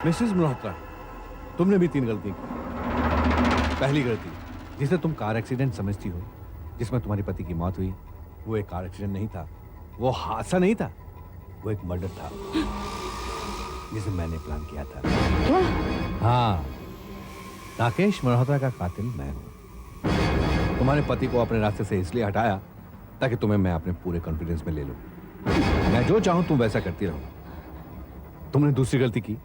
Mrs Malhotra, तुमने भी 3 गलती की। पहली गलती, जिसे तुम कार एक्सीडेंट समझती हो, जिसमें तुम्हारे पति की मौत हुई, वो एक कार एक्सीडेंट नहीं था, वो हादसा नहीं था, वो एक मर्डर था, जिसे मैंने प्लान किया था। क्या? हाँ, राकेश मल्होत्रा का कातिल मैं हूं। तुम्हारे पति को अपने रास्ते से इसलिए हटाया ताकि तुम्हें मैं अपने पूरे कॉन्फिडेंस में ले लूं। मैं जो चाहूं तुम वैसा करती रहो। तुमने दूसरी गलती की,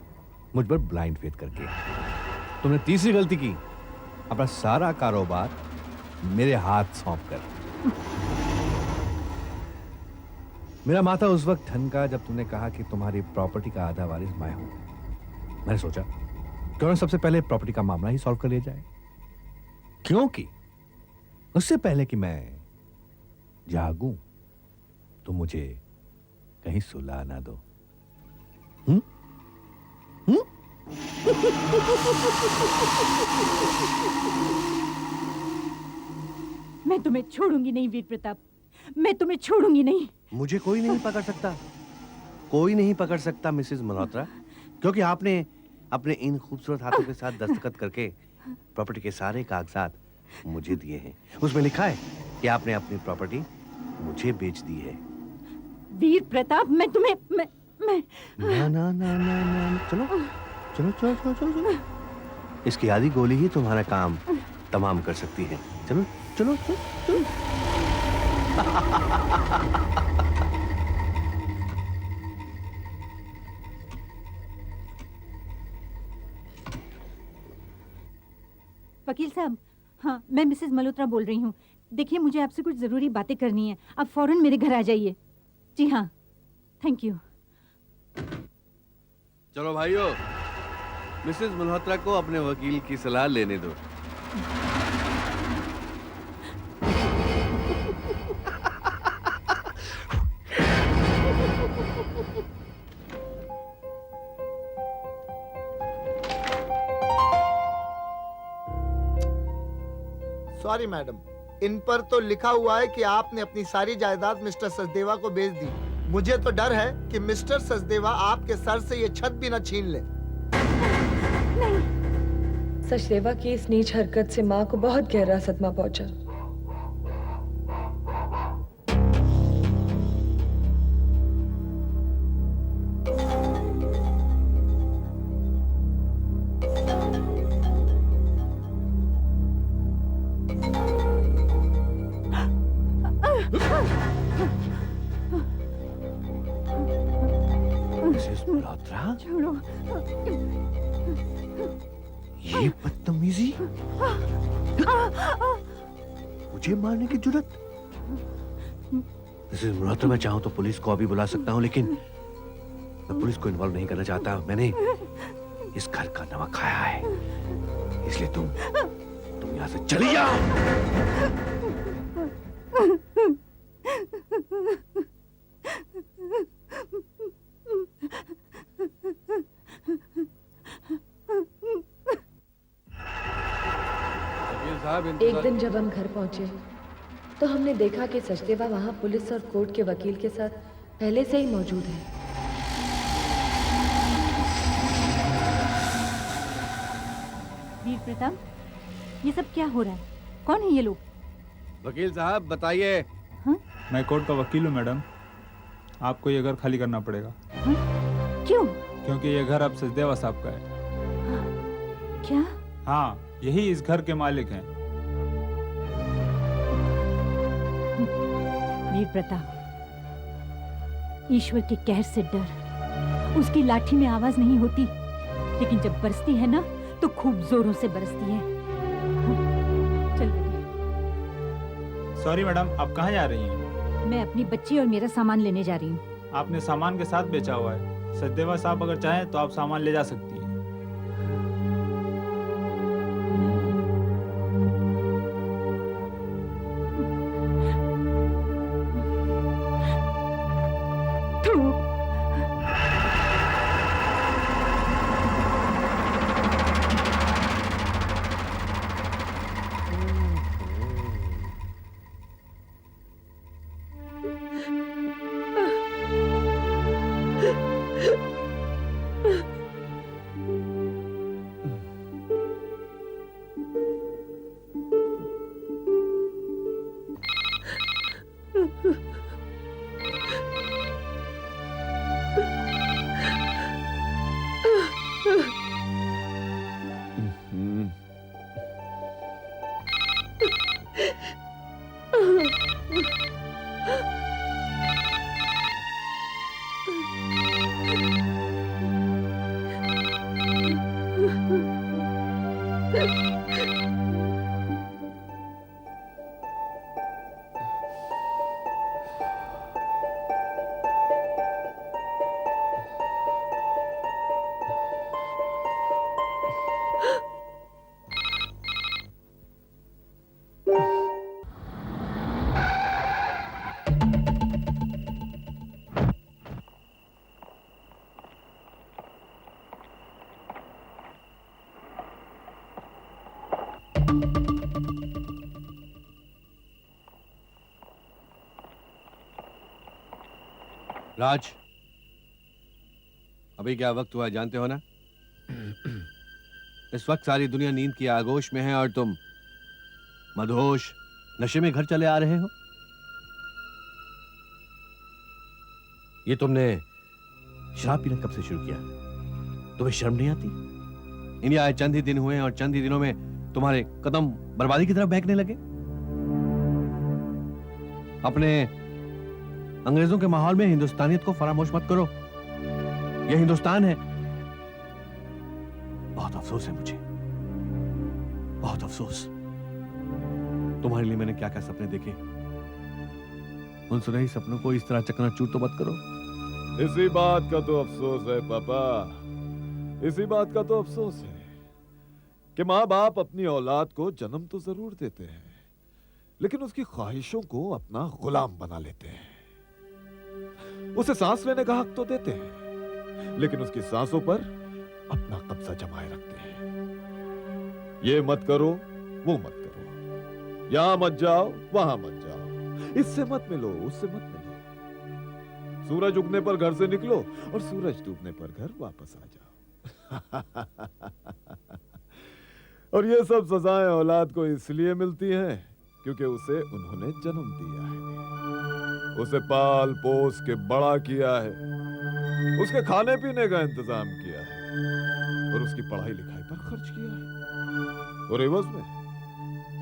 मुझ पर ब्लाइंड फेथ करके। तुमने तीसरी गलती की, अपना सारा कारोबार मेरे हाथ सौंप कर। मेरा माथा उस वक्त ठनका जब तुमने कहा कि तुम्हारी प्रॉपर्टी का आधा वारिस मैं हूं। मैंने सोचा क्यों ना सबसे पहले प्रॉपर्टी का मामला ही सॉल्व कर लिया जाए, क्योंकि उससे पहले कि मैं जागूं तो मुझे कहीं सुला ना दो। हम्म? मैं तुम्हें छोड़ूंगी नहीं वीर प्रताप, मैं तुम्हें छोड़ूंगी नहीं। मुझे कोई नहीं पकड़ सकता, कोई नहीं पकड़ सकता मिसेस मल्होत्रा, क्योंकि आपने अपने इन खूबसूरत हाथों के साथ दस्तखत करके प्रॉपर्टी के सारे कागजात मुझे दिए हैं। उसमें लिखा है कि आपने अपनी प्रॉपर्टी मुझे बेच दी है। वीर प्रताप, मैं तुम्हें मैं ना ना ना ना ना, चलो चलो चलो चलो चलो चलो, इसकी आधी गोली ही तुम्हारा काम तमाम कर सकती है। चलो चलो चलो चलो। वकील साहब, हाँ, मैं मिसेस मल्होत्रा बोल रही हूँ। देखिए, मुझे आपसे कुछ जरूरी बातें करनी है। आप फौरन मेरे घर आ जाइए। जी हाँ, थैंक यू। चलो भाइयों, मिसेस मल्होत्रा को अपने वकील की सलाह लेने दो। सॉरी मैडम, इन पर तो लिखा हुआ है कि आपने अपनी सारी जायदाद मिस्टर सचदेवा को बेच दी। मुझे तो डर है कि मिस्टर सचदेवा आपके सर से ये छत भी न छीन ले। सचदेवा की इस नीच हरकत से माँ को बहुत गहरा सदमा पहुंचा। मिसेस मल्होत्रा, छोड़ो। ये बदतमीजी, मुझे मारने की जुर्रत। मिसेस मल्होत्रा, मैं चाहूं तो पुलिस को अभी बुला सकता हूं, लेकिन मैं पुलिस को इन्वॉल्व नहीं करना चाहता। मैंने इस घर का नमक खाया है, इसलिए तुम यहां से चली जाओ। वकील साहब, एक दिन जब हम घर पहुंचे तो हमने देखा कि सचदेवा वहां पुलिस और कोर्ट के वकील के साथ पहले से ही मौजूद है। वीर प्रताप, ये सब क्या हो रहा है? कौन है ये लोग? वकील साहब बताइए। हाँ? मैं कोर्ट का वकील हूँ मैडम। आपको ये घर खाली करना पड़ेगा। हाँ? क्यों? क्योंकि ये घर अब सचदेवा साहब का है। क्या? हाँ, यही इस घर के मालिक हैं। वीर प्रताप, ईश्वर के कहर से डर। उसकी लाठी में आवाज नहीं होती, लेकिन जब बरसती है ना तो खूब जोरों से बरसती है। चल बेटी। सॉरी मैडम, आप कहाँ जा रही हैं? मैं अपनी बच्ची और मेरा सामान लेने जा रही हूँ। आपने सामान के साथ बेचा हुआ है। सचदेवा साहब अगर चाहें तो आप सामान ले जा सकती हैं। राज, अभी क्या वक्त हुआ जानते हो ना? इस वक्त सारी दुनिया नींद की आगोश में है और तुम मदहोश नशे में घर चले आ रहे हो। ये तुमने शराब पीना कब से शुरू किया? तुम्हें शर्म नहीं आती? इंडिया आए चंद ही दिन हुए और चंद ही दिनों में तुम्हारे कदम बर्बादी की तरफ बहकने लगे। अपने अंग्रेजों के माहौल में हिंदुस्तानियत को फरामोश मत करो। यह हिंदुस्तान है। बहुत अफसोस है मुझे, बहुत अफसोस। तुम्हारे लिए मैंने क्या क्या सपने देखे। उन सुनहरी सपनों को इस तरह चकनाचूर तो मत करो। इसी बात का तो अफसोस है पापा, इसी बात का तो अफसोस है कि माँ बाप अपनी औलाद को जन्म तो जरूर देते हैं, लेकिन उसकी ख्वाहिशों को अपना गुलाम बना लेते हैं। उसे सांस लेने का हक तो देते हैं, लेकिन उसकी सांसों पर अपना कब्जा जमाए रखते हैं। ये मत करो, वो मत करो, यहां मत जाओ, वहां मत जाओ, इससे मत मिलो, उससे मत मिलो। सूरज उगने पर घर से निकलो और सूरज डूबने पर घर वापस आ जाओ। और ये सब सजाएं औलाद को इसलिए मिलती हैं क्योंकि उसे उन्होंने जन्म दिया है, उसे पाल पोस के बड़ा किया है, उसके खाने पीने का इंतजाम किया है और उसकी पढ़ाई लिखाई पर खर्च किया है। और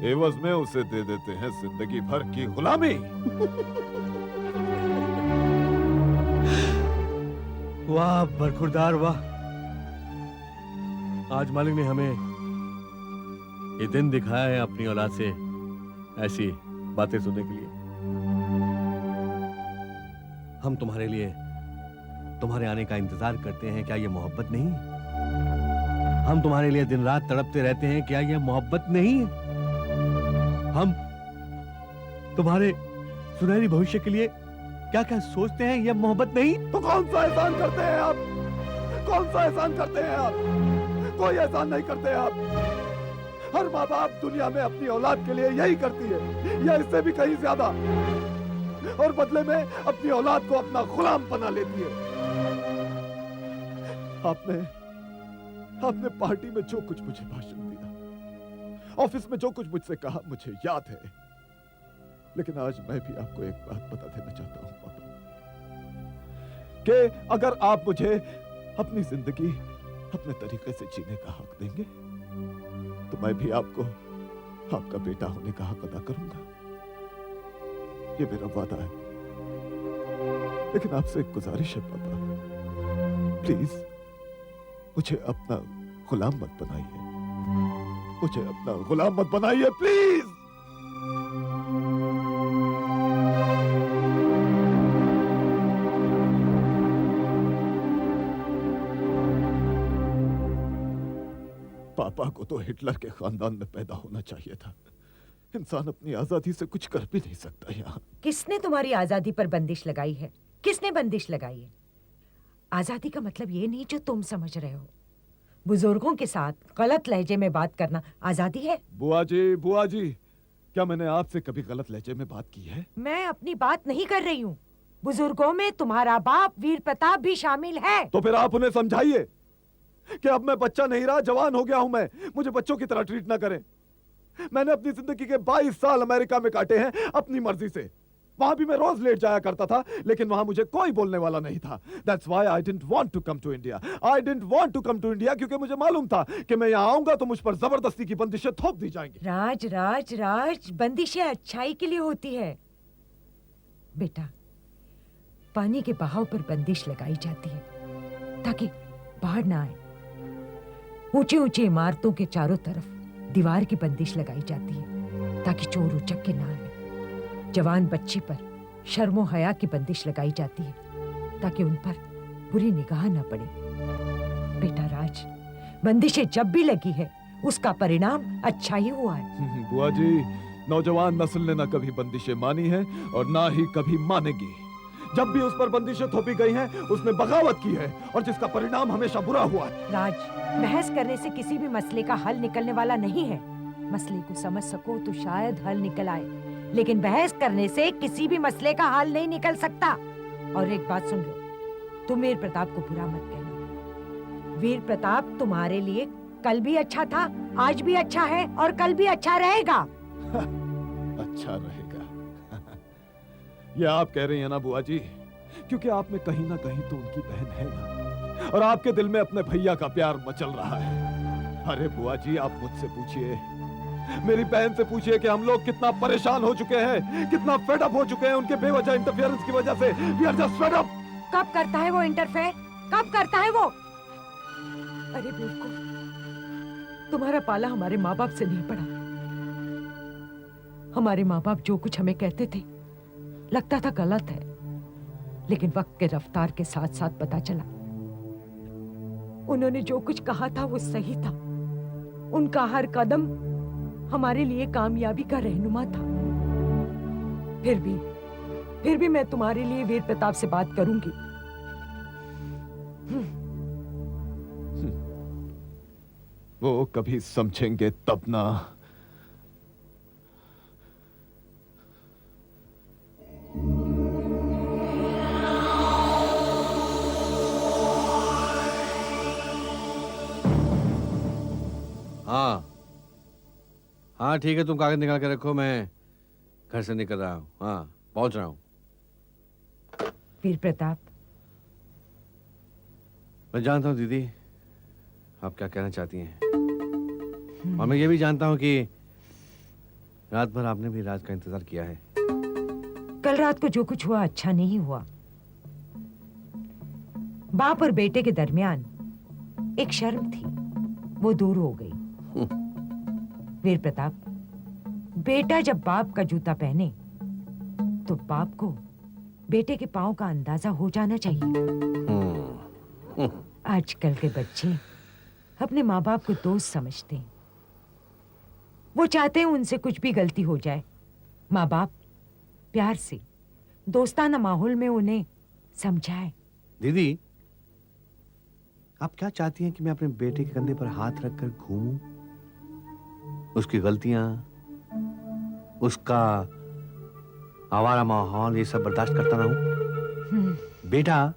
एवज में उसे दे देते हैं जिंदगी भर की गुलामी। वाह बरखुरदार वाह। आज मालिक ने हमें ये दिन दिखाया है अपनी औलाद से ऐसी बातें सुनने के लिए। हम तुम्हारे लिए तुम्हारे आने का इंतजार करते हैं, क्या ये मोहब्बत नहीं है? हम तुम्हारे लिए दिन रात तड़पते रहते हैं, क्या ये मोहब्बत नहीं है? हम तुम्हारे सुनहरी भविष्य के लिए क्या क्या सोचते हैं, ये मोहब्बत नहीं? तो कौन सा एहसान करते हैं आप? कौन सा एहसान करते हैं आप? कोई एहसान नहीं करते आप। हर माँ बाप दुनिया में अपनी औलाद के लिए यही करती है, या इससे भी कहीं ज्यादा, और बदले में अपनी औलाद को अपना गुलाम बना लेती है। आपने पार्टी में जो कुछ मुझे भाषण दिया, ऑफिस में जो कुछ मुझसे कहा, मुझे याद है। लेकिन आज मैं भी आपको एक बात बता देना चाहता हूं पापा, कि अगर आप मुझे अपनी जिंदगी अपने तरीके से जीने का हक देंगे, तो मैं भी आपको आपका बेटा होने का हक अदा करूंगा। ये मेरा वादा है। लेकिन आपसे एक गुजारिश है पापा, प्लीज मुझे अपना गुलाम मत बनाइए, मुझे अपना गुलाम मत बनाइए प्लीज। पापा को तो हिटलर के खानदान में पैदा होना चाहिए था। इंसान अपनी आजादी से कुछ कर भी नहीं सकता यहाँ। किसने तुम्हारी आजादी पर बंदिश लगाई है? किसने बंदिश लगाई है? आजादी का मतलब ये नहीं जो तुम समझ रहे हो। बुजुर्गों के साथ गलत लहजे में बात करना आजादी है? बुआ जी, क्या मैंने आपसे कभी गलत लहजे में बात की है? मैं अपनी बात नहीं कर रही हूँ। बुजुर्गों में तुम्हारा बाप वीर प्रताप भी शामिल है। तो फिर आप उन्हें समझाइए कि अब मैं बच्चा नहीं रहा, जवान हो गया हूं मैं, मुझे बच्चों की तरह ट्रीट ना करें। मैंने अपनी जिंदगी के 22 साल अमेरिका में काटे हैं अपनी मर्जी से। वहां भी मैं रोज लेट जाया करता था, लेकिन वहां मुझे कोई बोलने वाला नहीं था। That's why I didn't want to come to India. I didn't want to come to India क्योंकि मुझे मालूम था कि मैं यहाँ आऊंगा तो मुझ पर जबरदस्ती की बंदिशें थोप दी जाएंगी। राज राज राज, बंदिशें अच्छाई के लिए होती है बेटा। पानी के बहाव पर बंदिश लगाई जाती है ताकि बाढ़ ना आए। ऊंची ऊंची इमारतों के चारों तरफ दीवार की बंदिश लगाई जाती है ताकि चोर उचक के ना आए। जवान बच्ची पर शर्मो हया की बंदिश लगाई जाती है ताकि उन पर बुरी निगाह न पड़े। बेटा राज, बंदिशें जब भी लगी है उसका परिणाम अच्छा ही हुआ है। बुआ जी, नौजवान नस्ल ने ना कभी बंदिशें मानी है और ना ही कभी मानेगी। जब भी उस पर बंदिशें थोपी गई हैं, उसने बगावत की है और जिसका परिणाम हमेशा बुरा हुआ है। राज, बहस करने से किसी भी मसले का हल निकलने वाला नहीं है। मसले को समझ सको तो शायद हल निकल आए, लेकिन बहस करने से किसी भी मसले का हल नहीं निकल सकता। और एक बात सुन लो, तुम वीर प्रताप को बुरा मत कहना। वीर प्रताप तुम्हारे लिए कल भी अच्छा था, आज भी अच्छा है और कल भी अच्छा रहेगा। अच्छा रहेगा ये आप कह रही हैं ना बुआ जी, क्योंकि आप में कहीं ना कहीं तो उनकी बहन है ना, और आपके दिल में अपने भैया का प्यार मचल रहा है। अरे बुआ जी, आप मुझसे पूछिए, मेरी बहन से पूछिए कि हम लोग कितना परेशान हो चुके हैं, कितना फेड अप हो चुके हैं उनके बेवजह इंटरफेरेंस की वजह से। We are just fed up. कब करता है वो इंटरफेयर? कब करता है वो? अरे बिल्कुल, तुम्हारा पाला हमारे माँ बाप से नहीं पड़ा। हमारे माँ बाप जो कुछ हमें कहते थे लगता था गलत है, लेकिन वक्त के रफ्तार के साथ साथ पता चला उन्होंने जो कुछ कहा था वो सही था। उनका हर कदम हमारे लिए कामयाबी का रहनुमा था। फिर भी मैं तुम्हारे लिए वीर प्रताप से बात करूंगी। वो कभी समझेंगे तब ना। हाँ हाँ ठीक है, तुम कागज निकाल के रखो, मैं घर से निकल रहा हूँ। हाँ, पहुंच रहा हूँ। वीर प्रताप, मैं जानता हूँ दीदी आप क्या कहना चाहती हैं, और मैं ये भी जानता हूँ कि रात भर आपने भी राज का इंतजार किया है। कल रात को जो कुछ हुआ अच्छा नहीं हुआ। बाप और बेटे के दरमियान एक शर्म थी, वो दूर हो गई। वीर प्रताप, बेटा जब बाप का जूता पहने तो बाप को बेटे के पांव का अंदाजा हो जाना चाहिए। आजकल के बच्चे अपने माँ बाप को दोस्त समझते हैं। वो चाहते हैं उनसे कुछ भी गलती हो जाए, माँ बाप प्यार से दोस्ताना माहौल में उन्हें समझाए। दीदी आप क्या चाहती हैं कि मैं अपने बेटे के कंधे पर हाथ रखकर घूमूं, उसकी गलतियां, उसका आवारा माहौल ये सब बर्दाश्त करता रहूं? बेटा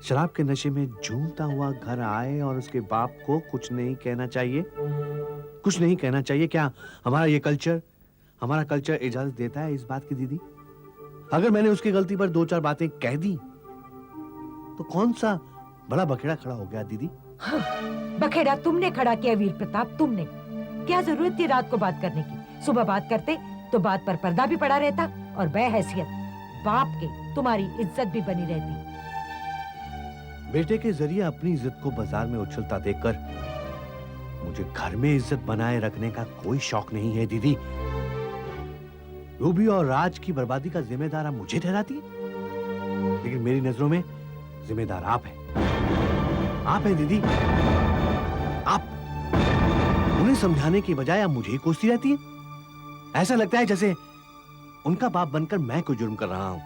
शराब के नशे में झूमता हुआ घर आए और उसके बाप को कुछ नहीं कहना चाहिए, कुछ नहीं कहना चाहिए। क्या हमारा कल्चर इजाजत देता है इस बात की? दीदी अगर मैंने उसकी गलती पर 2-4 बातें कह दी तो कौन सा बड़ा बखेड़ा खड़ा हो गया दीदी? हाँ, बखेड़ा तुमने खड़ा किया वीर प्रताप, तुमने। क्या जरूरत थी रात को बात करने की? सुबह बात करते तो बात पर पर्दा भी पड़ा रहता और बहैसियत बाप के तुम्हारी इज्जत भी बनी रहती। बेटे के जरिए अपनी इज्जत को बाजार में उछलता देखकर मुझे घर में इज्जत बनाए रखने का कोई शौक नहीं है दीदी। रूबी और राज की बर्बादी का जिम्मेदार आप मुझे ठहराती है, लेकिन मेरी नजरों में जिम्मेदार आप हैं। आप हैं दीदी, आप। उन्हें समझाने की बजाय आप मुझे ही कोसती रहती हैं। ऐसा लगता है जैसे उनका बाप बनकर मैं कोई जुर्म कर रहा हूं।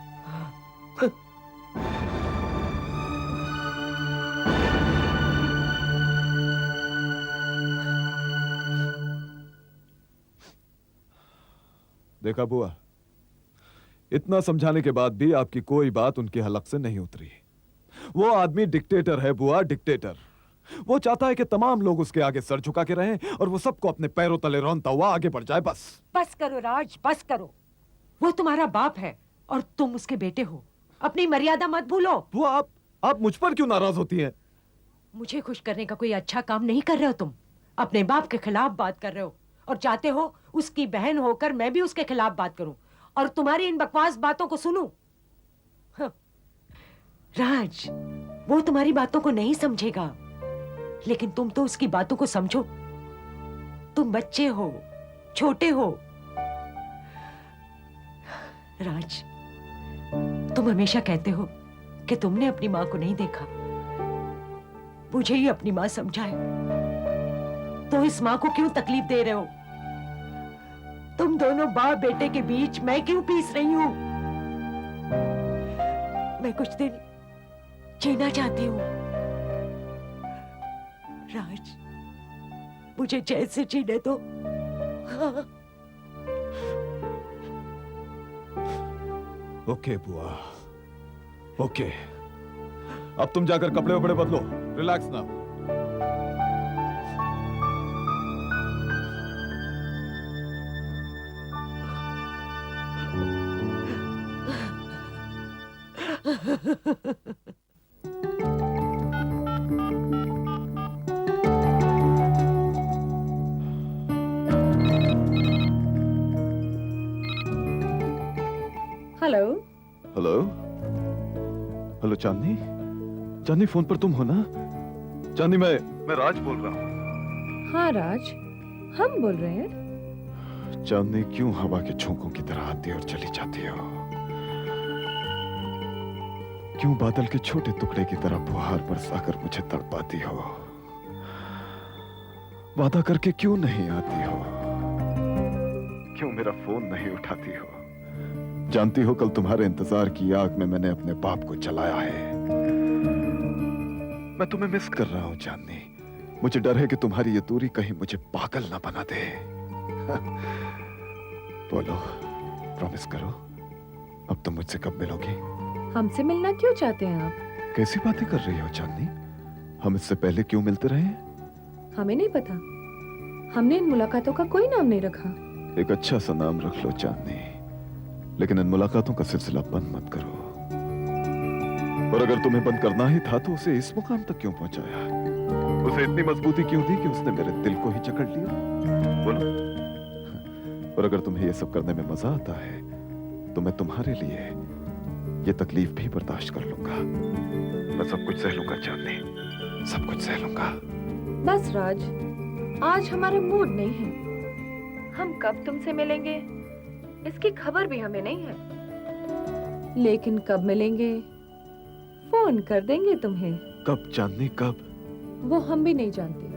देखा बुआ, इतना समझाने के बाद भी आपकी कोई बात उनके हलक से नहीं उतरी। वो आदमी डिक्टेटर है बुआ, डिक्टेटर। वो चाहता है कि तमाम लोग उसके आगे सर झुका के रहें और वो सबको अपने पैरों तले रौंदता हुआ आगे बढ़ जाए। बस बस करो राज, बस करो। वो तुम्हारा बाप है और तुम उसके बेटे हो। अपनी मर्यादा मत भूलो। बुआ, आप मुझ पर क्यों नाराज होती हैं? मुझे खुश करने का कोई अच्छा काम नहीं कर रहे हो तुम। अपने बाप के खिलाफ बात कर रहे हो और चाहते हो उसकी बहन होकर मैं भी उसके खिलाफ बात करूं और तुम्हारी इन बकवास बातों को सुनूं। हाँ। राज, वो तुम्हारी बातों को नहीं समझेगा, लेकिन तुम तो उसकी बातों को समझो। तुम बच्चे हो, छोटे हो। राज, तुम हमेशा कहते हो कि तुमने अपनी माँ को नहीं देखा, मुझे ही अपनी माँ समझा है। तो इस माँ को क्यों तकलीफ दे रहे हो? तुम दोनों बाप बेटे के बीच मैं क्यों पीस रही हूं? मैं कुछ दिन जीना चाहती हूँ। राज, मुझे चैन से जीने दो। हाँ। ओके बुआ, ओके। अब तुम जाकर कपड़े वपड़े बदलो, रिलैक्स ना। हेलो। हेलो, हेलो चांदनी। चांदनी, फोन पर तुम हो ना? चांदनी, मैं राज बोल रहा हूँ। हाँ राज, हम बोल रहे हैं। चांदनी, क्यों हवा के झोंकों की तरह आती और चली जाती हो? क्यों बादल के छोटे टुकड़े की तरह फुहार बरसाकर मुझे तड़पाती हो? वादा करके क्यों नहीं आती हो? क्यों मेरा फोन नहीं उठाती हो? जानती हो, कल तुम्हारे इंतजार की आग में मैंने अपने बाप को जलाया है। मैं तुम्हें मिस कर रहा हूं चांदनी। मुझे डर है कि तुम्हारी ये दूरी कहीं मुझे पागल ना बना दे। बोलो, प्रॉमिस करो, अब तुम मुझसे कब मिलोगी? हमसे मिलना क्यों चाहते हैं आप? कैसी बातें कर रही हो चांदनी? हम इससे पहले क्यों मिलते रहे? हमें नहीं पता। हमने इन मुलाकातों का कोई नाम नहीं रखा। एक अच्छा सा नाम रख लो चांदनी, लेकिन इन मुलाकातों का सिलसिला बंद मत करो। और अगर तुम्हें बंद करना ही था तो उसे इस मुकाम तक क्यों पहुंचाया? उसे इतनी मजबूती क्यों दी कि उसने मेरे दिल को ही जकड़ लिया? बोलो। और अगर तुम्हें यह सब करने में मजा आता है तो मैं तुम्हारे लिए ये तकलीफ भी बर्दाश्त कर लूंगा। मैं सब कुछ सह लूंगा चांदनी, सब कुछ सह लूंगा। बस राज, आज हमारा मूड नहीं है। हम कब तुमसे मिलेंगे इसकी खबर भी हमें नहीं है, लेकिन कब मिलेंगे फोन कर देंगे तुम्हें। कब चांदनी, कब? वो हम भी नहीं जानते।